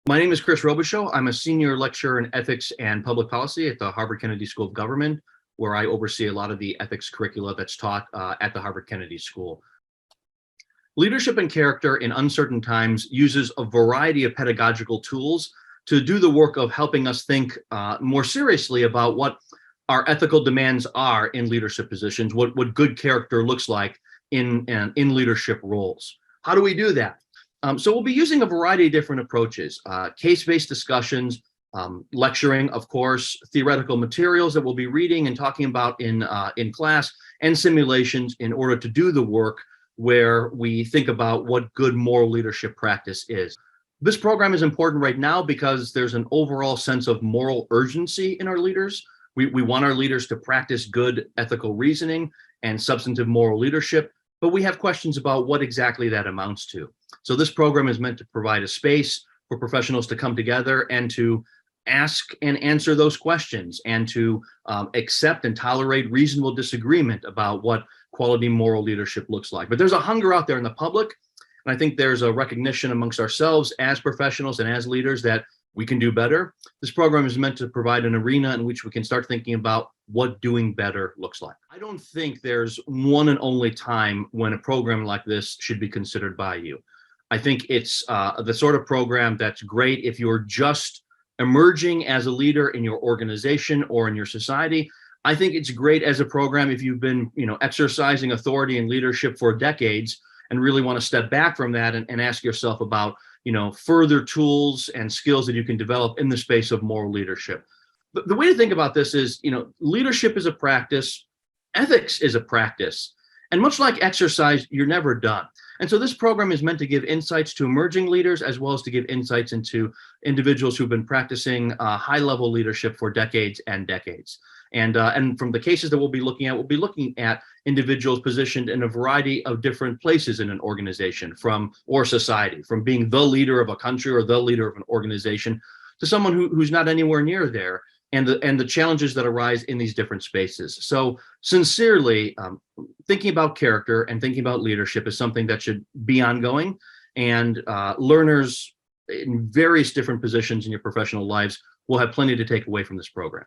My name is Chris Robichaud. I'm a senior lecturer in ethics and public policy at the Harvard Kennedy School of Government, where I oversee a lot of the ethics curricula that's taught at the Harvard Kennedy School. Leadership and character in uncertain times uses a variety of pedagogical tools to do the work of helping us think more seriously about what our ethical demands are in leadership positions, what good character looks like in leadership roles. How do we do that? So we'll be using a variety of different approaches, case-based discussions, lecturing, of course, theoretical materials that we'll be reading and talking about in class, and simulations in order to do the work where we think about what good moral leadership practice is. This program is important right now because there's an overall sense of moral urgency in our leaders. We want our leaders to practice good ethical reasoning and substantive moral leadership, but we have questions about what exactly that amounts to. So this program is meant to provide a space for professionals to come together and to ask and answer those questions and to accept and tolerate reasonable disagreement about what quality moral leadership looks like. But there's a hunger out there in the public, and I think there's a recognition amongst ourselves as professionals and as leaders that we can do better. This program is meant to provide an arena in which we can start thinking about what doing better looks like. I don't think there's one and only time when a program like this should be considered by you. I think it's the sort of program that's great if you're just emerging as a leader in your organization or in your society. I think it's great as a program if you've been, exercising authority and leadership for decades and really want to step back from that and ask yourself about, further tools and skills that you can develop in the space of moral leadership. The way to think about this is, leadership is a practice, ethics is a practice, and much like exercise, you're never done. And so this program is meant to give insights to emerging leaders as well as to give insights into individuals who've been practicing high-level leadership for decades and decades. And from the cases that we'll be looking at individuals positioned in a variety of different places in an organization or society, from being the leader of a country or the leader of an organization to someone who's not anywhere near there, and the challenges that arise in these different spaces. So sincerely, thinking about character and thinking about leadership is something that should be ongoing, and learners in various different positions in your professional lives will have plenty to take away from this program.